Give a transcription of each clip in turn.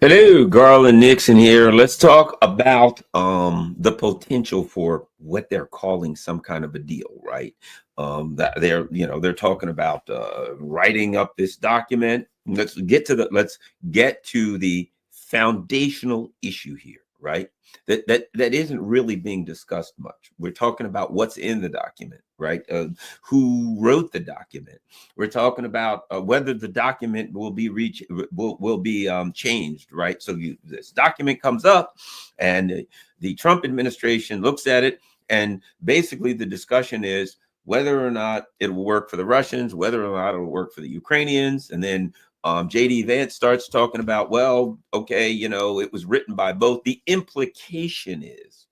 Hello, Garland Nixon here. Let's talk about the potential for what they're calling some kind of a deal, right? That they're talking about writing up this document. Let's get to the foundational issue here, right? That isn't really being discussed much. We're talking about what's in the document, right? Who wrote the document? We're talking about whether the document will be changed, right? So this document comes up, and the Trump administration looks at it, and basically the discussion is whether or not it will work for the Russians, whether or not it will work for the Ukrainians, and then JD Vance starts talking about, well, okay, it was written by both. The implication is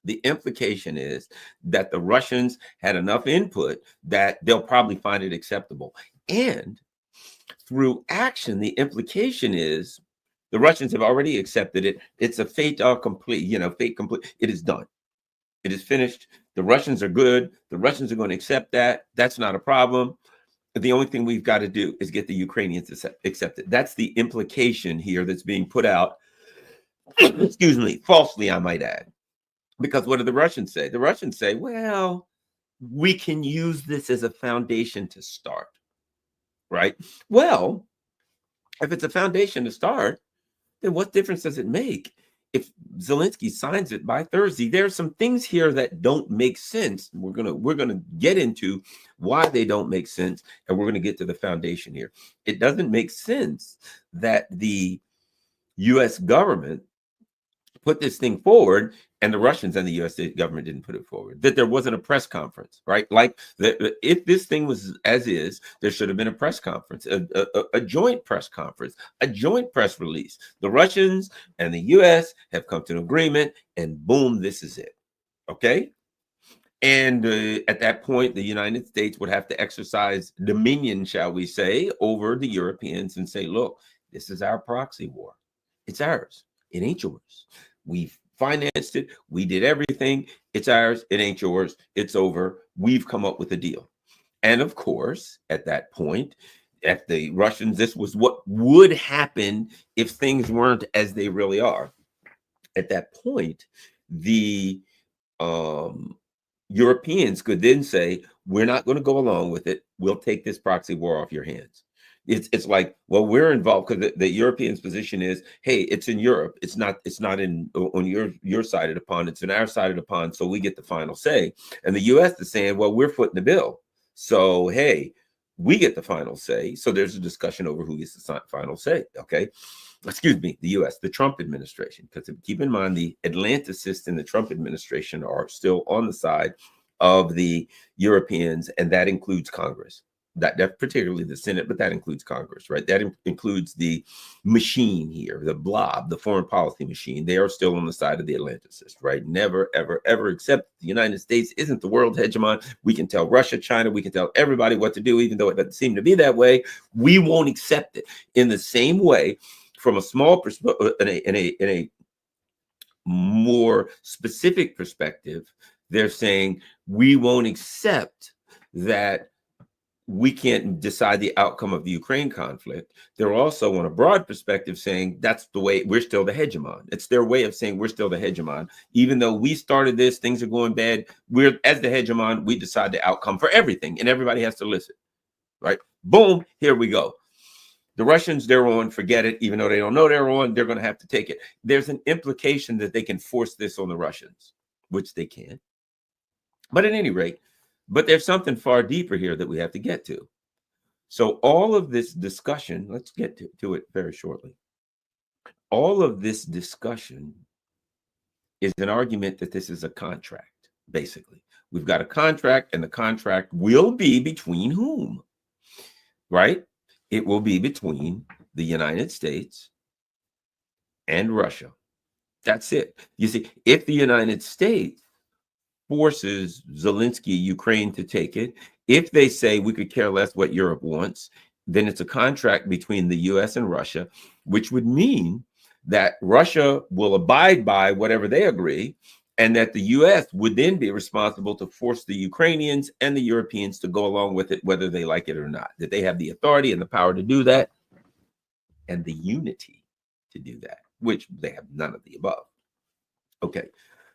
that the Russians had enough input that they'll probably find it acceptable. And through action, the implication is the Russians have already accepted it. It's a fait accompli, fait complete. It is done. It is finished. The Russians are good. The Russians are going to accept that. That's not a problem. The only thing we've got to do is get the Ukrainians to accept it. That's the implication here that's being put out. Excuse me, falsely, I might add. Because what do the Russians say? The Russians say, well, we can use this as a foundation to start, right? Well, if it's a foundation to start, then what difference does it make if Zelensky signs it by Thursday? There are some things here that don't make sense. We're gonna get into why they don't make sense, and we're gonna get to the foundation here. It doesn't make sense that the U.S. government put this thing forward and the Russians and the U.S. government didn't put it forward, that there wasn't a press conference, right? Like if this thing was as is, there should have been a press conference, a joint press conference, a joint press release. The Russians and the U.S. have come to an agreement, and boom, this is it. Okay. And at that point, the United States would have to exercise dominion, shall we say, over the Europeans and say, look, this is our proxy war. It's ours. It ain't yours. We've financed it. We did everything. It's ours. It ain't yours. It's over. We've come up with a deal. And of course, at that point, at the Russians, this was what would happen if things weren't as they really are. At that point, the Europeans could then say, we're not going to go along with it. We'll take this proxy war off your hands. It's like, well, we're involved because the Europeans' position is, hey, it's in Europe. It's not in on your side of the pond. It's in our side of the pond. So we get the final say. And the U.S. is saying, well, we're footing the bill. So, hey, we get the final say. So there's a discussion over who gets the final say. Okay. Excuse me, the U.S., the Trump administration, because keep in mind the Atlanticists in the Trump administration are still on the side of the Europeans, and that includes Congress. That particularly the Senate, but that includes Congress, right? That includes the machine here, the blob, the foreign policy machine. They are still on the side of the Atlanticists, right? Never, ever, ever accept the United States isn't the world hegemon. We can tell Russia, China, we can tell everybody what to do, even though it doesn't seem to be that way. We won't accept it. In the same way, from a small perspective, in a more specific perspective, they're saying we won't accept that we can't decide the outcome of the Ukraine conflict. They're also on a broad perspective saying that's the way we're still the hegemon. It's their way of saying we're still the hegemon. Even though we started this, things are going bad. We're as the hegemon, we decide the outcome for everything, and everybody has to listen, right? Boom, here we go. The Russians, they're on, forget it. Even though they don't know they're on, they're going to have to take it. There's an implication that they can force this on the Russians, which they can. But at any rate, but there's something far deeper here that we have to get to. So all of this discussion, let's get to it very shortly. All of this discussion is an argument that this is a contract, basically. We've got a contract, and the contract will be between whom? Right? It will be between the United States and Russia. That's it. You see, if the United States forces Zelensky, Ukraine, to take it, if they say we could care less what Europe wants, then it's a contract between the US and Russia, which would mean that Russia will abide by whatever they agree, and that the US would then be responsible to force the Ukrainians and the Europeans to go along with it, whether they like it or not, that they have the authority and the power to do that, and the unity to do that, which they have none of the above. Okay.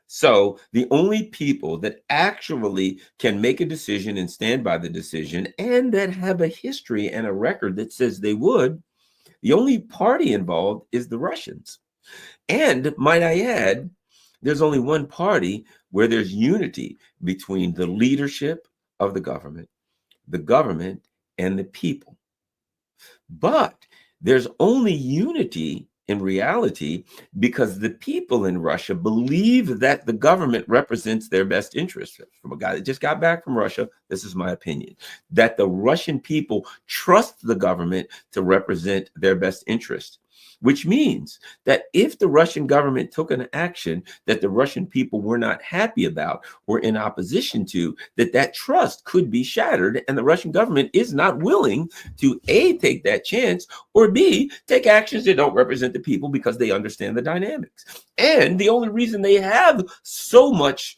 So the only people that actually can make a decision and stand by the decision and that have a history and a record that says they would, the only party involved is the Russians. And might I add, there's only one party where there's unity between the leadership of the government, and the people. But there's only unity in reality because the people in Russia believe that the government represents their best interest. From a guy that just got back from Russia, this is my opinion, that the Russian people trust the government to represent their best interest. Which means that if the Russian government took an action that the Russian people were not happy about or in opposition to, that trust could be shattered, and the Russian government is not willing to A, take that chance, or B, take actions that don't represent the people because they understand the dynamics. And the only reason they have so much,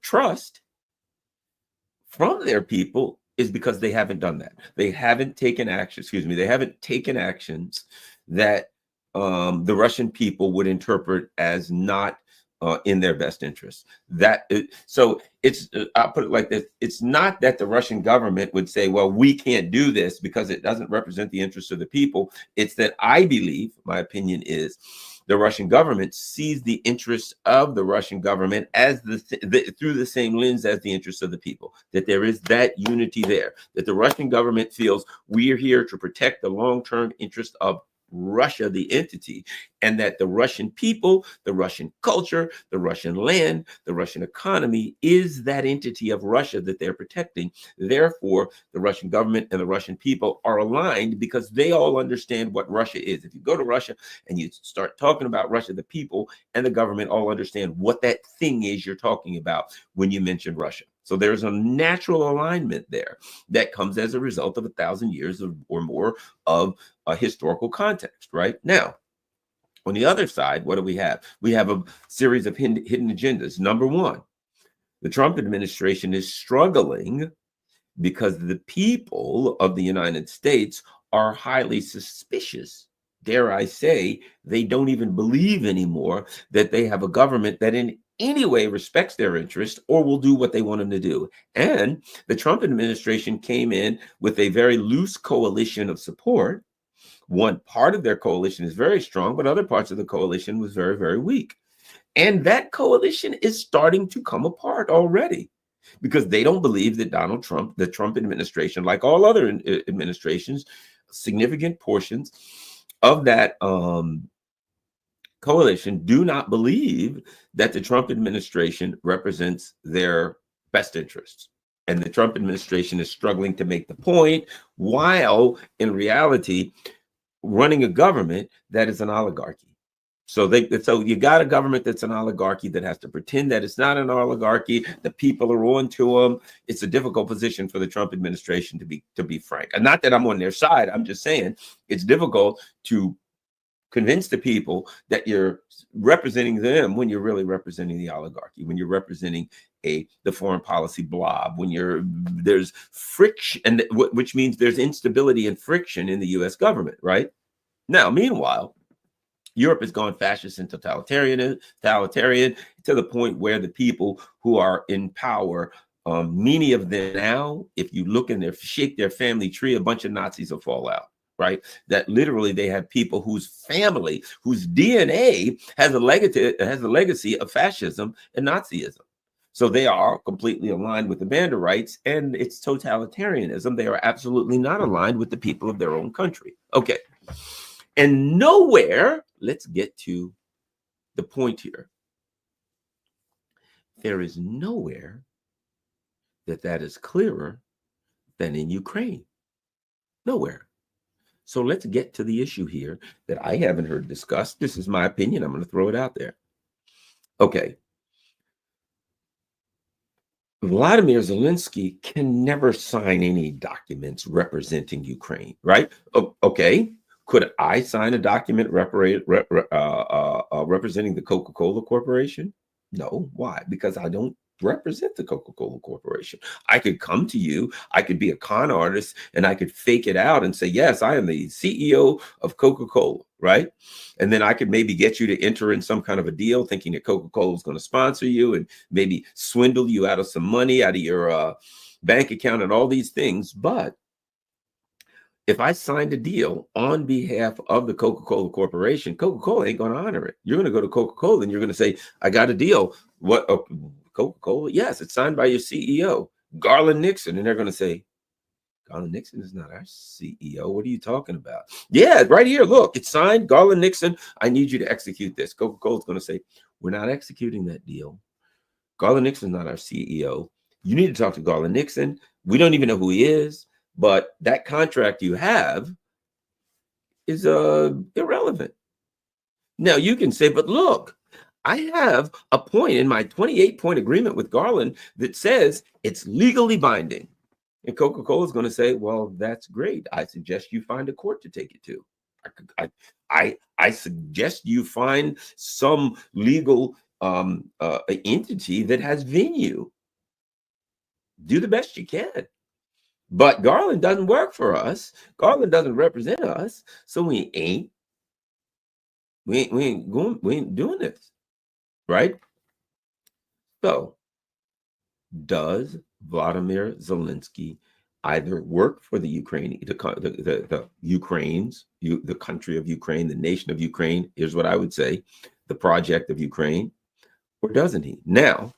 trust from their people is because they haven't done that. They haven't taken action, they haven't taken actions that the Russian people would interpret as not in their best interest. So it's, I'll put it like this. It's not that the Russian government would say, well, we can't do this because it doesn't represent the interests of the people. It's that I believe, my opinion is, the Russian government sees the interests of the Russian government as through the same lens as the interests of the people, that there is that unity there, that the Russian government feels we are here to protect the long-term interest of Russia, the entity, and that the Russian people, the Russian culture, the Russian land, the Russian economy is that entity of Russia that they're protecting. Therefore, the Russian government and the Russian people are aligned because they all understand what Russia is. If you go to Russia and you start talking about Russia, the people and the government all understand what that thing is you're talking about when you mention Russia. So there's a natural alignment there that comes as a result of 1,000 years or more of a historical context, right? Now, on the other side, what do we have? We have a series of hidden agendas. Number one, the Trump administration is struggling because the people of the United States are highly suspicious. Dare I say, they don't even believe anymore that they have a government that in any way respects their interest or will do what they want them to do. And the Trump administration came in with a very loose coalition of support. One part of their coalition is very strong, but other parts of the coalition was very, very weak. And that coalition is starting to come apart already because they don't believe that Donald Trump, the Trump administration, like all other administrations, significant portions of that coalition do not believe that the Trump administration represents their best interests. And the Trump administration is struggling to make the point, while in reality, running a government that is an oligarchy. So you got a government that's an oligarchy that has to pretend that it's not an oligarchy. The people are on to them. It's a difficult position for the Trump administration, to be frank. And not that I'm on their side. I'm just saying it's difficult to convince the people that you're representing them when you're really representing the oligarchy, when you're representing the foreign policy blob, when there's friction, and which means there's instability and friction in the U.S. government, right? Now, meanwhile, Europe has gone fascist and totalitarian to the point where the people who are in power, many of them now, if you look in shake their family tree, a bunch of Nazis will fall out. Right? That literally they have people whose family, whose DNA has a legacy of fascism and Nazism. So they are completely aligned with the Banderites, and it's totalitarianism. They are absolutely not aligned with the people of their own country. Okay. And nowhere, let's get to the point here. There is nowhere that is clearer than in Ukraine. Nowhere. So let's get to the issue here that I haven't heard discussed. This is my opinion. I'm going to throw it out there. Okay. Vladimir Zelensky can never sign any documents representing Ukraine, right? Okay. Could I sign a document representing the Coca-Cola Corporation? No. Why? Because I don't represent the Coca-Cola Corporation. I could come to you, I could be a con artist, and I could fake it out and say, yes, I am the CEO of Coca-Cola, right? And then I could maybe get you to enter in some kind of a deal thinking that Coca-Cola is going to sponsor you and maybe swindle you out of some money out of your bank account and all these things. But if I signed a deal on behalf of the Coca-Cola Corporation, Coca-Cola ain't going to honor it. You're going to go to Coca-Cola and you're going to say, I got a deal. What? Oh, Coca-Cola? Yes, it's signed by your CEO, Garland Nixon. And they're going to say, Garland Nixon is not our CEO. What are you talking about? Yeah, right here. Look, it's signed, Garland Nixon. I need you to execute this. Coca-Cola is going to say, we're not executing that deal. Garland Nixon's not our CEO. You need to talk to Garland Nixon. We don't even know who he is. But that contract you have is irrelevant. Now you can say, but look, I have a point in my 28-point agreement with Garland that says it's legally binding. And Coca-Cola is going to say, well, that's great. I suggest you find a court to take it to. I suggest you find some legal entity that has venue. Do the best you can. But Garland doesn't work for us. Garland doesn't represent us. So we ain't doing this. Right? So does Vladimir Zelensky either work for the Ukraine, the Ukraine's, the country of Ukraine, the nation of Ukraine? Here's what I would say: the project of Ukraine, or doesn't he? Now,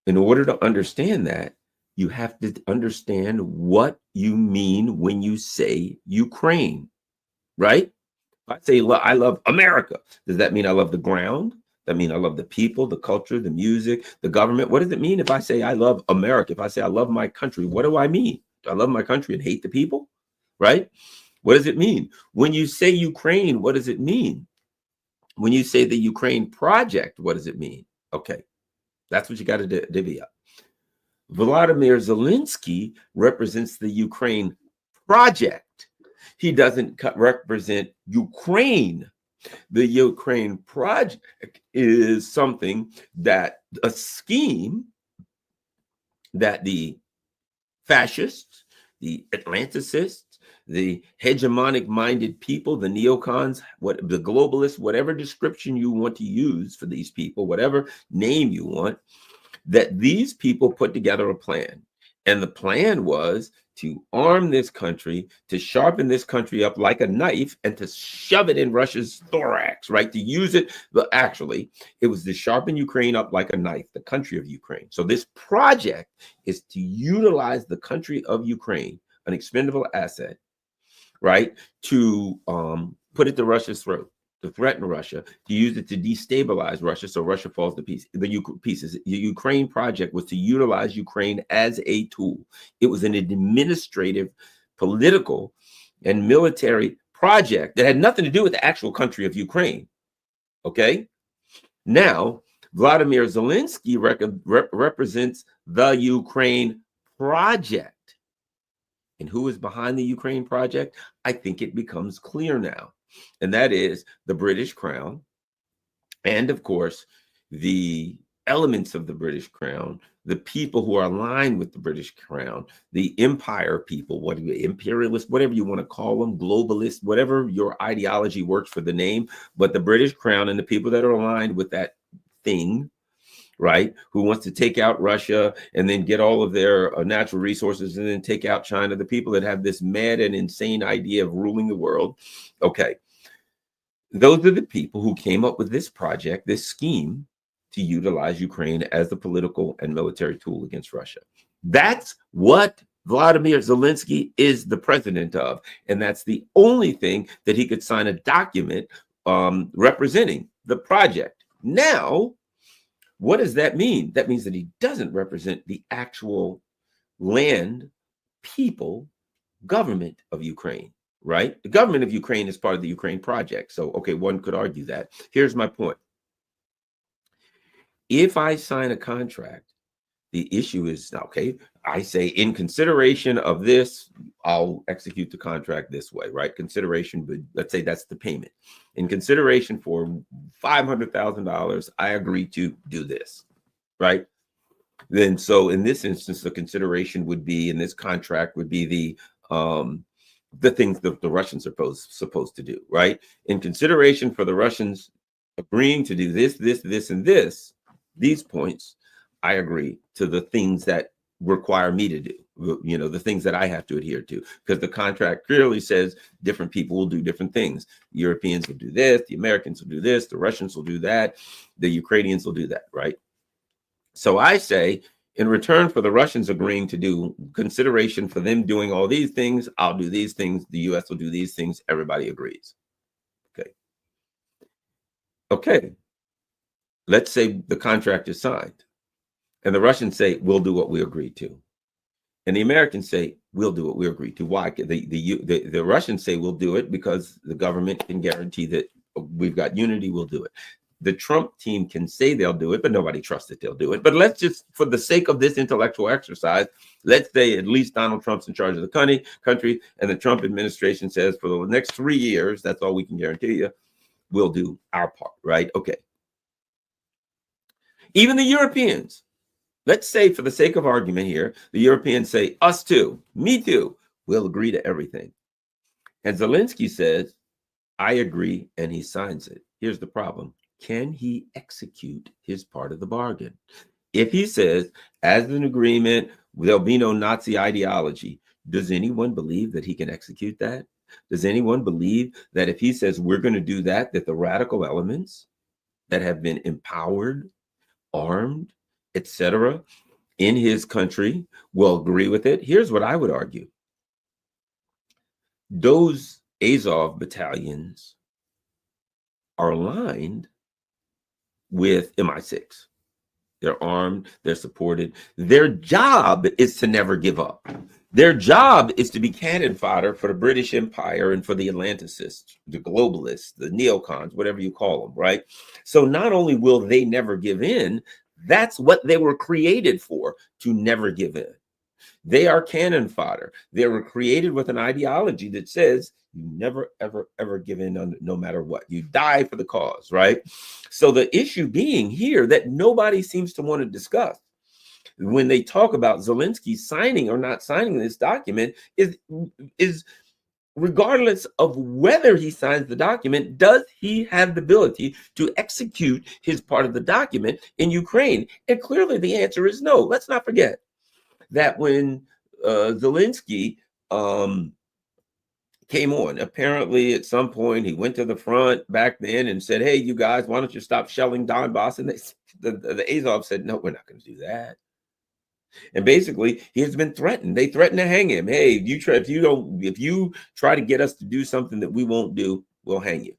in order to understand that, you have to understand what you mean when you say Ukraine, right? If I say I love America, does that mean I love the ground? That mean I love the people, the culture, the music, the government? What does it mean if I say I love America? If I say I love my country, what do I mean? Do I love my country and hate the people? Right? What does it mean? When you say Ukraine, what does it mean? When you say the Ukraine project, what does it mean? Okay, that's what you got to divvy up. Vladimir Zelensky represents the Ukraine project. He doesn't represent Ukraine. The Ukraine project is something that a scheme that the fascists, the Atlanticists, the hegemonic-minded people, the neocons, the globalists, whatever description you want to use for these people, whatever name you want, that these people put together a plan. And the plan was to arm this country, to sharpen this country up like a knife, and to shove it in Russia's thorax, right? To use it, but actually, it was to sharpen Ukraine up like a knife, the country of Ukraine. So this project is to utilize the country of Ukraine, an expendable asset, right? To put it to Russia's throat, to threaten Russia, to use it to destabilize Russia so Russia falls to pieces. The Ukraine project was to utilize Ukraine as a tool. It was an administrative, political, and military project that had nothing to do with the actual country of Ukraine. Okay? Now, Vladimir Zelensky represents the Ukraine project. And who is behind the Ukraine project? I think it becomes clear now. And that is the British Crown. And of course, the elements of the British Crown, the people who are aligned with the British Crown, the empire people, imperialists, whatever you want to call them, globalists, whatever your ideology works for the name, but the British Crown and the people that are aligned with that thing, right, who wants to take out Russia and then get all of their natural resources and then take out China, the people that have this mad and insane idea of ruling the world. Okay, those are the people who came up with this project, this scheme to utilize Ukraine as the political and military tool against Russia. That's what Vladimir Zelensky is the president of. And that's the only thing that he could sign a document representing the project. Now, what does that mean? That means that he doesn't represent the actual land, people, government of Ukraine, right? The government of Ukraine is part of the Ukraine project. So, okay, one could argue that. Here's my point. If I sign a contract, the issue is, okay, I say in consideration of this, I'll execute the contract this way, right? Consideration, but let's say that's the payment. In consideration for $500,000, I agree to do this, right? Then so in this instance, the consideration would be in this contract would be the things that the Russians are supposed to do, right? In consideration for the Russians agreeing to do this, and this, these points, I agree to the things that require me to do, the things that I have to adhere to, because the contract clearly says different people will do different things. The Europeans will do this, the Americans will do this, the Russians will do that, the Ukrainians will do that, right? So I say, in return for the Russians agreeing to do consideration for them doing all these things, I'll do these things, the US will do these things, everybody agrees. Okay. Let's say the contract is signed and the Russians say, we'll do what we agreed to. And the Americans say, we'll do what we agreed to. Why? The Russians say, we'll do it because the government can guarantee that we've got unity, we'll do it. The Trump team can say they'll do it, but nobody trusts that they'll do it. But let's just, for the sake of this intellectual exercise, let's say at least Donald Trump's in charge of the country, and the Trump administration says for the next 3 years, that's all we can guarantee you, we'll do our part, right? Okay. Even the Europeans, let's say for the sake of argument here, the Europeans say, us too, me too, we'll agree to everything. And Zelensky says, I agree, and he signs it. Here's the problem. Can he execute his part of the bargain? If he says, as an agreement, there'll be no Nazi ideology, does anyone believe that he can execute that? Does anyone believe that if he says we're going to do that, that the radical elements that have been empowered, armed, etc., in his country will agree with it? Here's what I would argue. Those Azov battalions are aligned with MI6. They're armed, they're supported. Their job is to never give up. Their job is to be cannon fodder for the British Empire and for the Atlanticists, the globalists, the neocons, whatever you call them, right? So not only will they never give in, that's what they were created for, to never give in. They are cannon fodder. They were created with an ideology that says you never, ever, ever give in no matter what. You die for the cause, right? So the issue being here that nobody seems to want to discuss when they talk about Zelensky signing or not signing this document is regardless of whether he signs the document, does he have the ability to execute his part of the document in Ukraine? And clearly the answer is no. Let's not forget that when Zelensky came on, apparently at some point he went to the front back then and said, hey, you guys, why don't you stop shelling Donbass? And the Azov said, no, we're not going to do that. And basically he has been threatened. They threatened to hang him. Hey, if you try to get us to do something that we won't do, we'll hang you.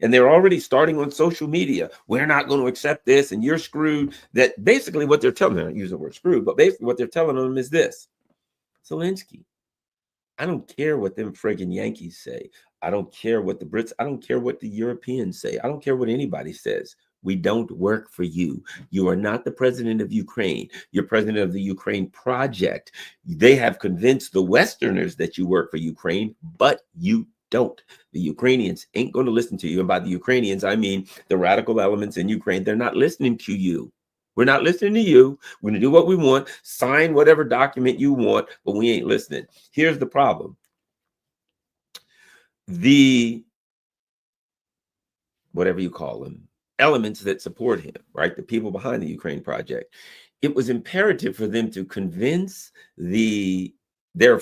And they're already starting on social media. We're not going to accept this and you're screwed. That basically what they're telling them, I don't use the word screwed, but basically what they're telling them is this. Zelensky, I don't care what them friggin' Yankees say. I don't care what the Brits, I don't care what the Europeans say. I don't care what anybody says. We don't work for you. You are not the president of Ukraine. You're president of the Ukraine project. They have convinced the Westerners that you work for Ukraine, but you don't. The Ukrainians ain't going to listen to you. And by the Ukrainians, I mean the radical elements in Ukraine. They're not listening to you. We're not listening to you. We're going to do what we want, sign whatever document you want, but we ain't listening. Here's the problem. The, whatever you call them, elements that support him, right? The people behind the Ukraine project. It was imperative for them to convince their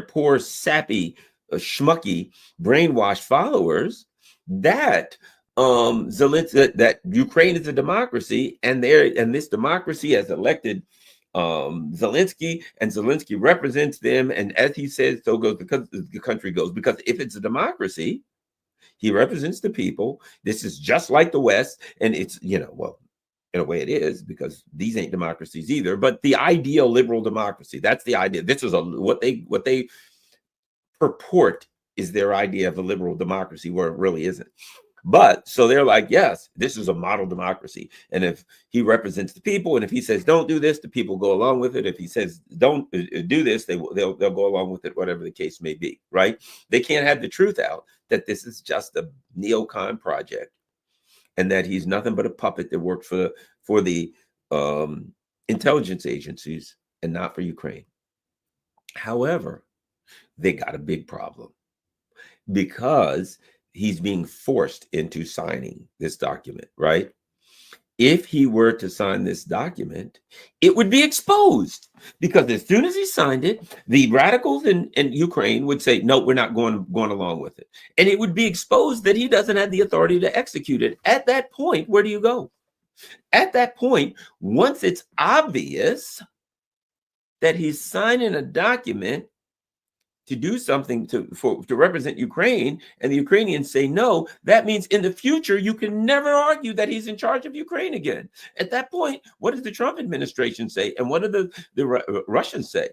poor, sappy, schmucky, brainwashed followers that Zelensky, that Ukraine is a democracy, and this democracy has elected Zelensky, and Zelensky represents them, and as he says, so goes the country goes. Because if it's a democracy, he represents the people. This is just like the West, and it's, well, in a way it is, because these ain't democracies either, but the ideal liberal democracy, that's the idea. This is what they purport is their idea of a liberal democracy, where it really isn't. But so they're like, yes, this is a model democracy. And if he represents the people, and if he says, don't do this, the people go along with it. If he says, don't do this, they'll go along with it, whatever the case may be, right? They can't have the truth out that this is just a neocon project and that he's nothing but a puppet that worked for the intelligence agencies and not for Ukraine. However, they got a big problem because he's being forced into signing this document, right? If he were to sign this document, it would be exposed, because as soon as he signed it, the radicals in Ukraine would say, no, we're not going along with it. And it would be exposed that he doesn't have the authority to execute it. At that point, where do you go? At that point, once it's obvious that he's signing a document to do something to represent Ukraine, and the Ukrainians say no, that means in the future you can never argue that he's in charge of Ukraine again. At that point, what does the Trump administration say, and what do the Russians say?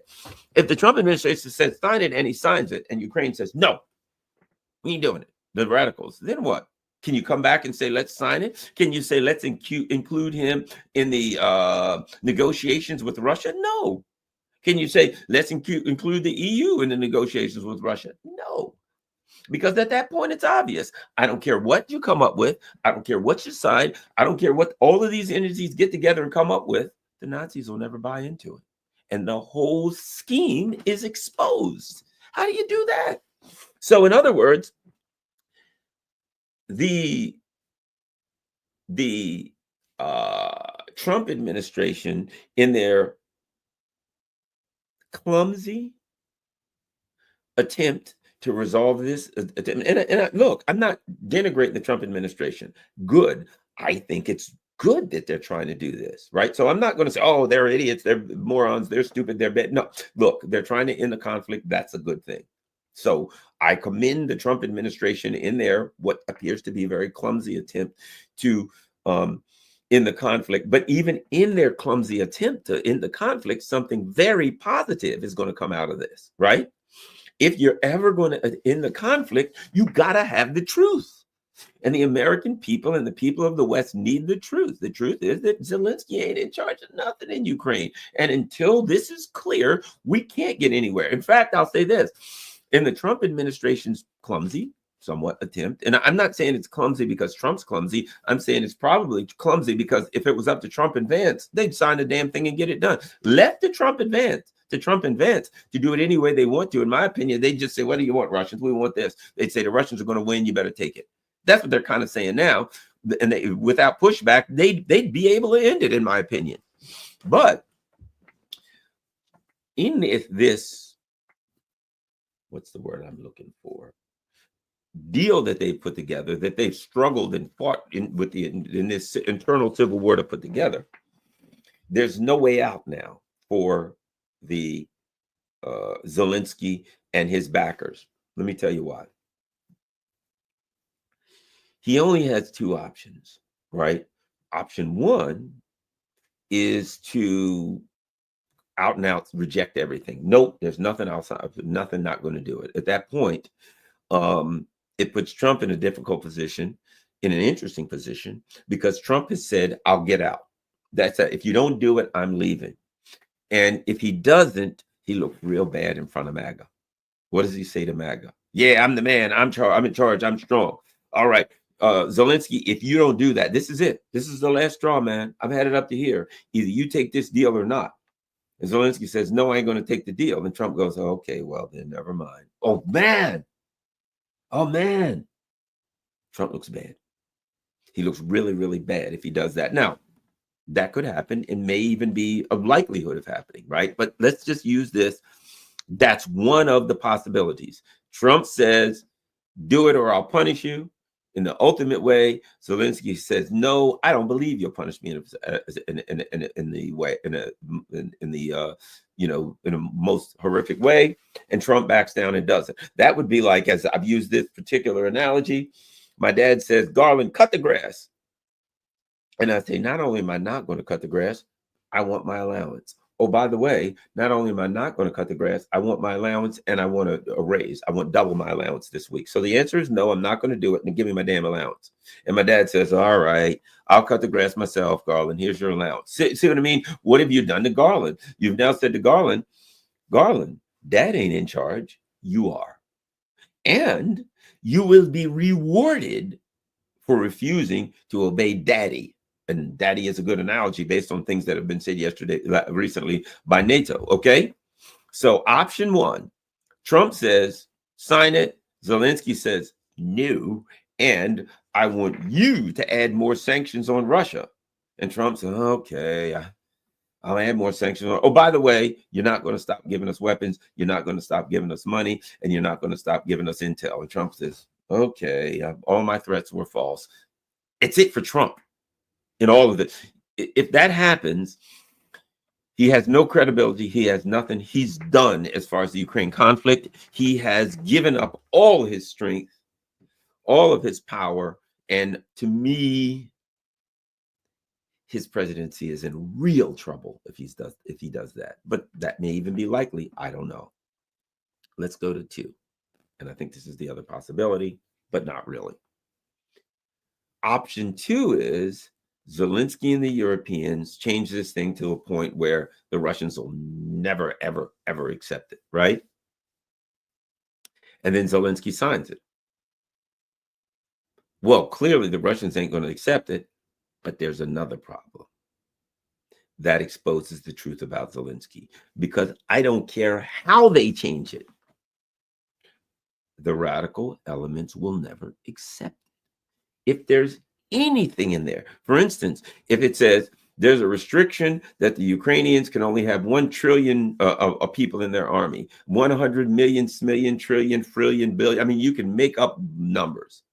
If the Trump administration says sign it and he signs it, and Ukraine says no, we ain't doing it, the radicals, then what? Can you come back and say let's sign it? Can you say let's include him in the negotiations with Russia? No. Can you say, let's include the EU in the negotiations with Russia? No, because at that point, it's obvious. I don't care what you come up with. I don't care what you sign. I don't care what all of these entities get together and come up with. The Nazis will never buy into it. And the whole scheme is exposed. How do you do that? So in other words, the Trump administration, in their clumsy attempt to resolve this, and look, I'm not denigrating the Trump administration. Good. I think it's good that they're trying to do this, right? So I'm not going to say, oh, they're idiots, they're morons, they're stupid, they're bad. No, look, they're trying to end the conflict. That's a good thing. So I commend the Trump administration in their what appears to be a very clumsy attempt to in the conflict. But even in their clumsy attempt to end the conflict, something very positive is going to come out of this, right? If you're ever going to end the conflict, you got to have the truth. And the American people and the people of the West need the truth. The truth is that Zelensky ain't in charge of nothing in Ukraine. And until this is clear, we can't get anywhere. In fact, I'll say this. In the Trump administration's clumsy, somewhat attempt, and I'm not saying it's clumsy because Trump's clumsy. I'm saying it's probably clumsy because if it was up to Trump and Vance, they'd sign the damn thing and get it done. Let the Trump and Vance to do it any way they want to. In my opinion, they just say, what do you want, Russians? We want this. They'd say the Russians are going to win. You better take it. That's what they're kind of saying now. And they, without pushback, they'd be able to end it, in my opinion. But in this, what's the word I'm looking for? Deal that they put together, that they've struggled and fought in this internal civil war to put together, there's no way out now for the Zelensky and his backers. Let me tell you why. He only has two options, right? Option one is to out and out reject everything. Nope, there's nothing outside, nothing, not going to do it. At that point, it puts Trump in a difficult position, in an interesting position, because Trump has said, I'll get out. That's it. If you don't do it, I'm leaving. And if he doesn't, he looks real bad in front of MAGA. What does he say to MAGA? Yeah, I'm the man. I'm in charge. I'm strong. All right. Zelensky, if you don't do that, this is it. This is the last straw, man. I've had it up to here. Either you take this deal or not. And Zelensky says, no, I ain't going to take the deal. And Trump goes, oh, okay, well, then never mind. Oh, man. Oh, man. Trump looks bad. He looks really, really bad if he does that. Now, that could happen and may even be a likelihood of happening, right? But let's just use this. That's one of the possibilities. Trump says, do it or I'll punish you. In the ultimate way, Zelensky says, no, I don't believe you'll punish me in a most horrific way. And Trump backs down and does it. That would be like, as I've used this particular analogy, my dad says, Garland, cut the grass. And I say, not only am I not going to cut the grass, I want my allowance. Oh, by the way, not only am I not going to cut the grass, I want my allowance and I want a raise. I want double my allowance this week. So the answer is no, I'm not going to do it. And give me my damn allowance. And my dad says, all right, I'll cut the grass myself, Garland. Here's your allowance. See what I mean? What have you done to Garland? You've now said to Garland, Dad ain't in charge. You are. And you will be rewarded for refusing to obey Daddy. And daddy is a good analogy based on things that have been said recently by NATO. Okay. So option one, Trump says, sign it. Zelensky says, no. And I want you to add more sanctions on Russia. And Trump said, okay, I'll add more sanctions. Oh, by the way, you're not going to stop giving us weapons. You're not going to stop giving us money. And you're not going to stop giving us intel. And Trump says, okay, all my threats were false. It's it for Trump in all of this. If that happens, he has no credibility. He has nothing. He's done as far as the Ukraine conflict. He has given up all his strength, all of his power. And to me, his presidency is in real trouble if he does that. But that may even be likely. I don't know. Let's go to two. And I think this is the other possibility, but not really. Option two is Zelensky and the Europeans change this thing to a point where the Russians will never, ever, ever accept it, right? And then Zelensky signs it. Well, clearly the Russians ain't going to accept it, but there's another problem. That exposes the truth about Zelensky, because I don't care how they change it. The radical elements will never accept it. If there's anything in there, for instance, if it says there's a restriction that the Ukrainians can only have 1 trillion of people in their army, 100 million, trillion, billion. I mean, you can make up numbers,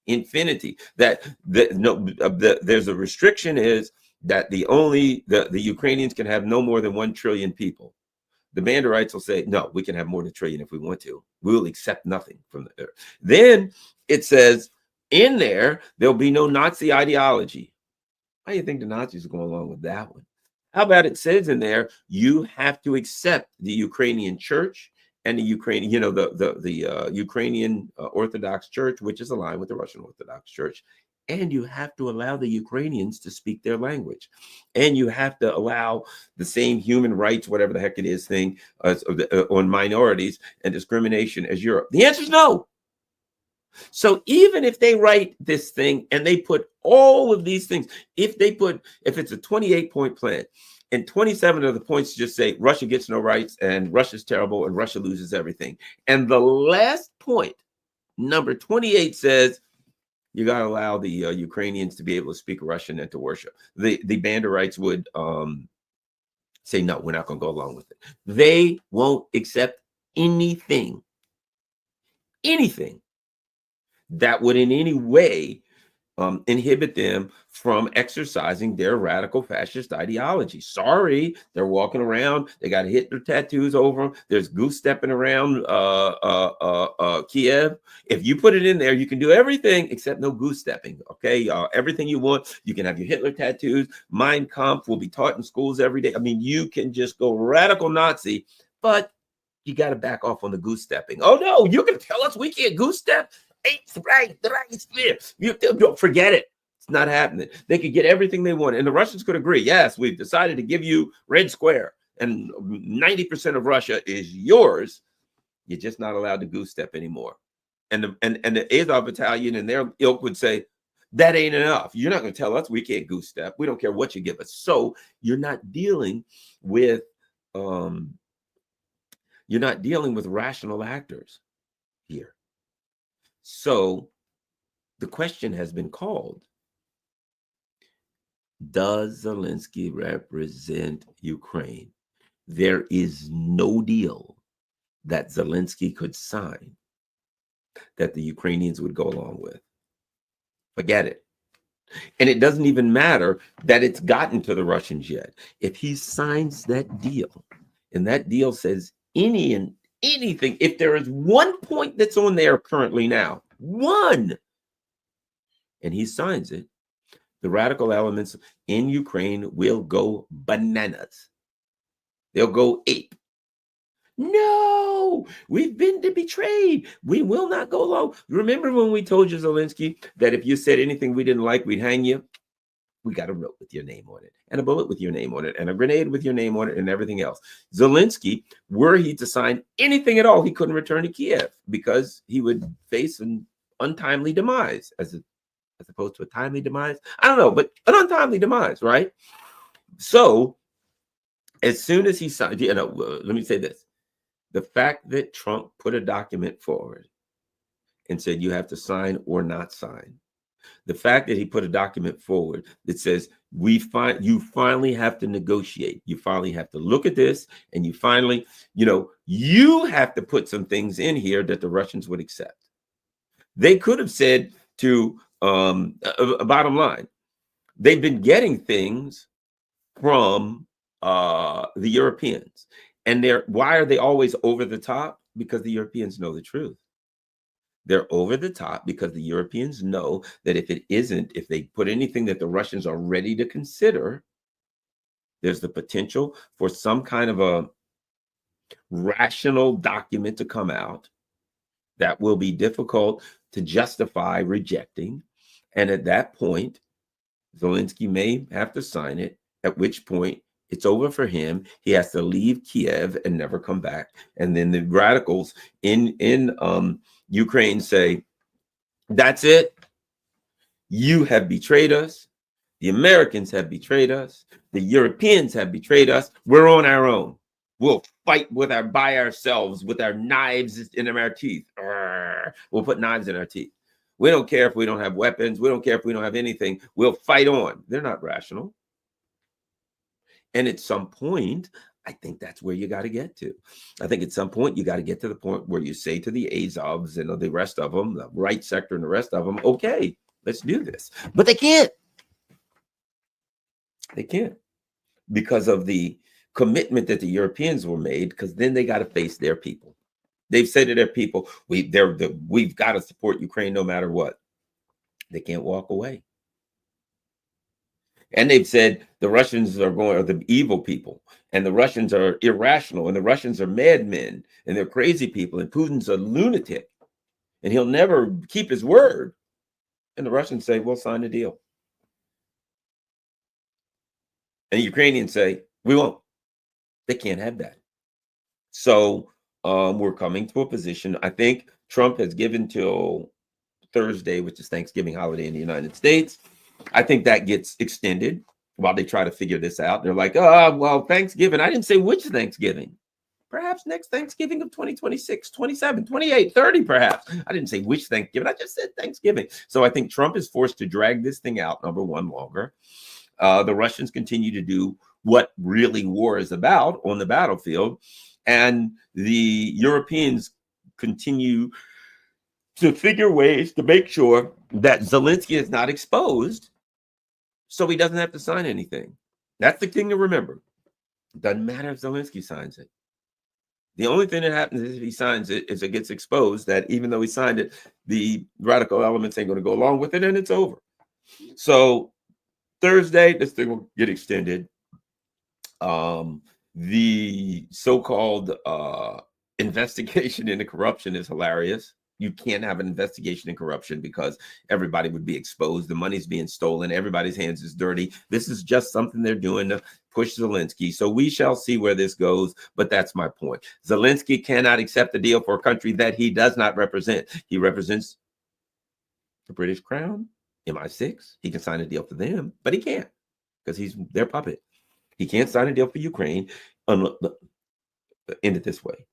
infinity. There's a restriction is that the Ukrainians can have no more than 1 trillion people. The Banderites will say, no, we can have more than a trillion if we want to. We will accept nothing from there. Then it says in there'll be no Nazi ideology. How do you think the Nazis are going along with that one? How about it says in there, you have to accept the Ukrainian church and the Ukrainian, the Ukrainian Orthodox Church, which is aligned with the Russian Orthodox Church. And you have to allow the Ukrainians to speak their language. And you have to allow the same human rights, whatever the heck it is, thing on minorities and discrimination as Europe. The answer is no. So even if they write this thing and they put all of these things, if it's a 28-point plan and 27 of the points just say Russia gets no rights and Russia's terrible and Russia loses everything. And the last point, number 28, says, you got to allow the Ukrainians to be able to speak Russian and to worship. The Banderites would say, no, we're not going to go along with it. They won't accept anything that would in any way inhibit them from exercising their radical fascist ideology. Sorry, they're walking around. They got Hitler tattoos over them. There's goose stepping around Kiev. If you put it in there, you can do everything except no goose stepping. Okay, everything you want. You can have your Hitler tattoos. Mein Kampf will be taught in schools every day. I mean, you can just go radical Nazi, but you got to back off on the goose stepping. Oh no, you're going to tell us we can't goose step? Right. You don't forget it. It's not happening. They could get everything they want. And the Russians could agree. Yes, we've decided to give you Red Square and 90% of Russia is yours. You're just not allowed to goose step anymore. And the Azov battalion and their ilk would say, that ain't enough. You're not going to tell us we can't goose step. We don't care what you give us. So you're not dealing with rational actors here. So the question has been called, does Zelensky represent Ukraine? There is no deal that Zelensky could sign that the Ukrainians would go along with. Forget it. And it doesn't even matter that it's gotten to the Russians yet. If he signs that deal, and that deal says anything, if there is 1 point that's on there currently now, one, and he signs it, the radical elements in Ukraine will go bananas. They'll go ape. No, we've been betrayed. We will not go along. Remember when we told you, Zelensky, that if you said anything we didn't like, we'd hang you? We got a rope with your name on it, and a bullet with your name on it, and a grenade with your name on it, and everything else. Zelensky, were he to sign anything at all, he couldn't return to Kiev because he would face an untimely demise as as opposed to a timely demise. I don't know, but an untimely demise, right? So as soon as he signed, let me say this. The fact that Trump put a document forward and said you have to sign or not sign, the fact that he put a document forward that says you finally have to negotiate, you finally have to look at this, and you finally, you have to put some things in here that the Russians would accept. They could have said to a bottom line, they've been getting things from the Europeans, and why are they always over the top? Because the Europeans know the truth. They're over the top because the Europeans know that if they put anything that the Russians are ready to consider, there's the potential for some kind of a rational document to come out that will be difficult to justify rejecting. And at that point, Zelensky may have to sign it, at which point it's over for him. He has to leave Kiev and never come back. And then the radicals in Ukraine say, that's it. You have betrayed us. The Americans have betrayed us. The Europeans have betrayed us. We're on our own. We'll fight by ourselves with our knives in our teeth. We'll put knives in our teeth. We don't care if we don't have weapons. We don't care if we don't have anything. We'll fight on. They're not rational. And at some point, I think that's where you got to get to. I think at some point, you got to get to the point where you say to the Azovs and the rest of them, the right sector and the rest of them, okay, let's do this. But they can't. They can't because of the commitment that the Europeans were made, because then they got to face their people. They've said to their people, we've got to support Ukraine no matter what. They can't walk away. And they've said the Russians are the evil people, and the Russians are irrational, and the Russians are madmen, and they're crazy people, and Putin's a lunatic, and he'll never keep his word. And the Russians say, we'll sign a deal. And the Ukrainians say, we won't. They can't have that. So we're coming to a position. I think Trump has given till Thursday, which is Thanksgiving holiday in the United States. I think that gets extended while they try to figure this out. They're like, well, Thanksgiving. I didn't say which Thanksgiving. Perhaps next Thanksgiving of 2026, 27, 28, 30, perhaps. I didn't say which Thanksgiving. I just said Thanksgiving. So I think Trump is forced to drag this thing out, number one, longer. The Russians continue to do what really war is about on the battlefield. And the Europeans continue to figure ways to make sure that Zelensky is not exposed so he doesn't have to sign anything. That's the thing to remember. It doesn't matter if Zelensky signs it. The only thing that happens is if he signs it is it gets exposed that even though he signed it, the radical elements ain't going to go along with it, and it's over. So Thursday, this thing will get extended. The so-called investigation into corruption is hilarious. You can't have an investigation in corruption because everybody would be exposed. The money's being stolen. Everybody's hands is dirty. This is just something they're doing to push Zelensky. So we shall see where this goes. But that's my point. Zelensky cannot accept a deal for a country that he does not represent. He represents the British Crown, MI6. He can sign a deal for them, but he can't because he's their puppet. He can't sign a deal for Ukraine. End it this way.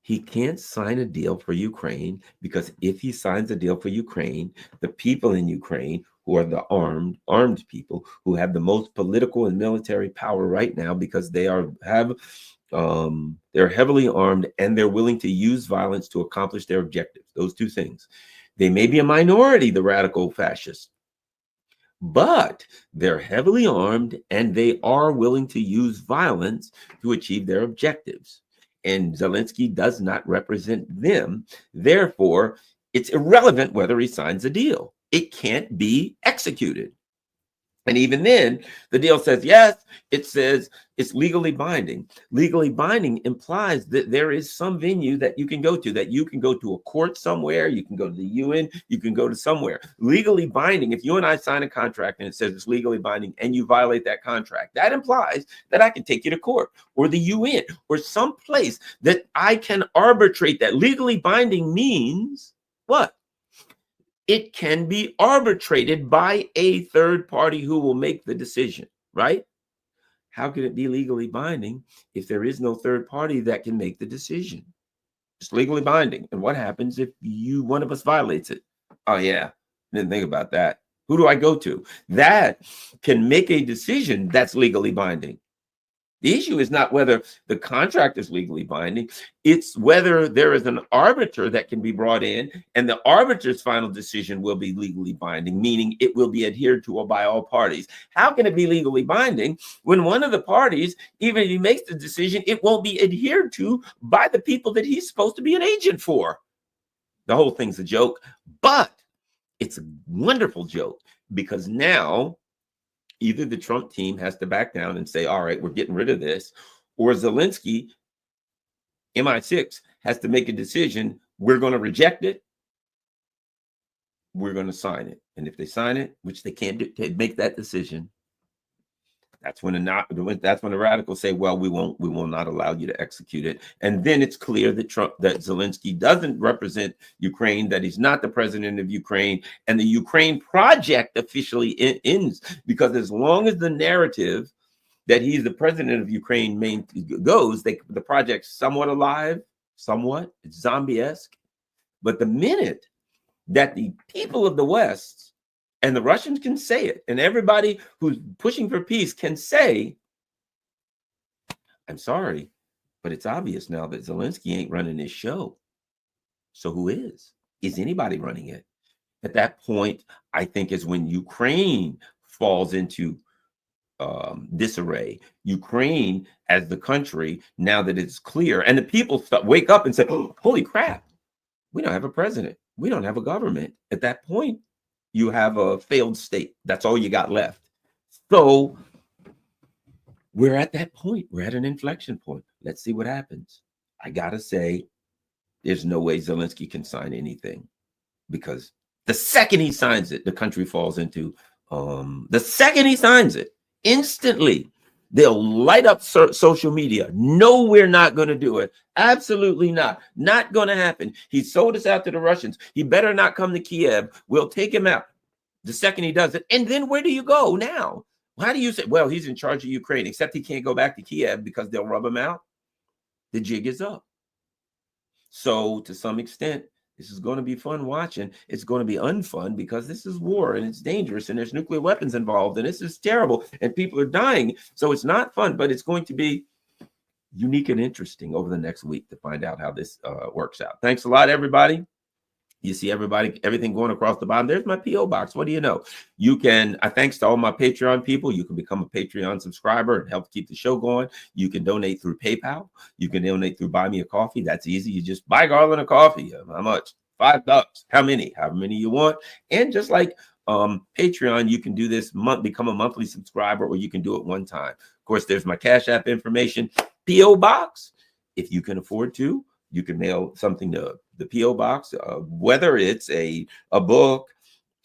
He can't sign a deal for Ukraine because if he signs a deal for Ukraine, the people in Ukraine who are the armed people who have the most political and military power right now because they're heavily armed and they're willing to use violence to accomplish their objectives. Those two things. They may be a minority, the radical fascists, but they're heavily armed and they are willing to use violence to achieve their objectives. And Zelensky does not represent them. Therefore, it's irrelevant whether he signs a deal. It can't be executed. And even then, the deal says, yes, it says it's legally binding. Legally binding implies that there is some venue that you can go to, that you can go to a court somewhere, you can go to the UN, you can go to somewhere. Legally binding, if you and I sign a contract and it says it's legally binding and you violate that contract, that implies that I can take you to court or the UN or some place that I can arbitrate that. Legally binding means what? it can be arbitrated by a third party who will make the decision, right? How can it be legally binding if there is no third party that can make the decision? It's legally binding. And what happens if one of us violates it? Oh yeah, didn't think about that. Who do I go to? That can make a decision that's legally binding. The issue is not whether the contract is legally binding. It's whether there is an arbiter that can be brought in, and the arbiter's final decision will be legally binding, meaning it will be adhered to by all parties. How can it be legally binding when one of the parties, even if he makes the decision, it won't be adhered to by the people that he's supposed to be an agent for? The whole thing's a joke, but it's a wonderful joke because now either the Trump team has to back down and say, all right, we're getting rid of this, or Zelensky, MI6, has to make a decision. We're going to reject it. We're going to sign it. And if they sign it, which they can't do, they make that decision, that's when the radicals say, well, we will not allow you to execute it. And then it's clear that Zelensky doesn't represent Ukraine, that he's not the president of Ukraine, and the Ukraine project officially ends. Because as long as the narrative that he's the president of Ukraine goes, the project's somewhat alive, somewhat, it's zombie-esque. But the minute that the people of the West, and the Russians can say it, and everybody who's pushing for peace can say, I'm sorry, but it's obvious now that Zelensky ain't running this show. So who is? Is anybody running it? At that point, I think is when Ukraine falls into disarray. Ukraine as the country, now that it's clear, and the people wake up and say, oh, holy crap, we don't have a president. We don't have a government. At that point, you have a failed state. That's all you got left. So we're at that point. We're at an inflection point. Let's see what happens. I got to say, there's no way Zelensky can sign anything, because the second he signs it, the country falls into, the second he signs it, instantly, they'll light up social media. No, we're not going to do it. Absolutely not. Not going to happen. He sold us out to the Russians. He better not come to Kiev. We'll take him out the second he does it. And then where do you go now? How do you say, well, he's in charge of Ukraine, except he can't go back to Kiev because they'll rub him out? The jig is up. So to some extent, this is going to be fun watching. It's going to be unfun because this is war and it's dangerous and there's nuclear weapons involved and this is terrible and people are dying. So it's not fun, but it's going to be unique and interesting over the next week to find out how this works out. Thanks a lot, everybody. You see everything going across the bottom. There's my P.O. box. What do you know? You can, thanks to all my Patreon people, you can become a Patreon subscriber and help keep the show going. You can donate through PayPal. You can donate through Buy Me a Coffee. That's easy. You just buy Garland a coffee. How much? $5. How many? However many you want. And just like Patreon, you can do this become a monthly subscriber, or you can do it one time. Of course, there's my Cash App information. P.O. box. If you can afford to, you can mail something to the P.O. box, whether it's a book,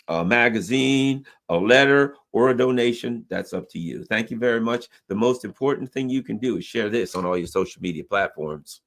a magazine, a letter, or a donation. That's up to you. Thank you very much. The most important thing you can do is share this on all your social media platforms.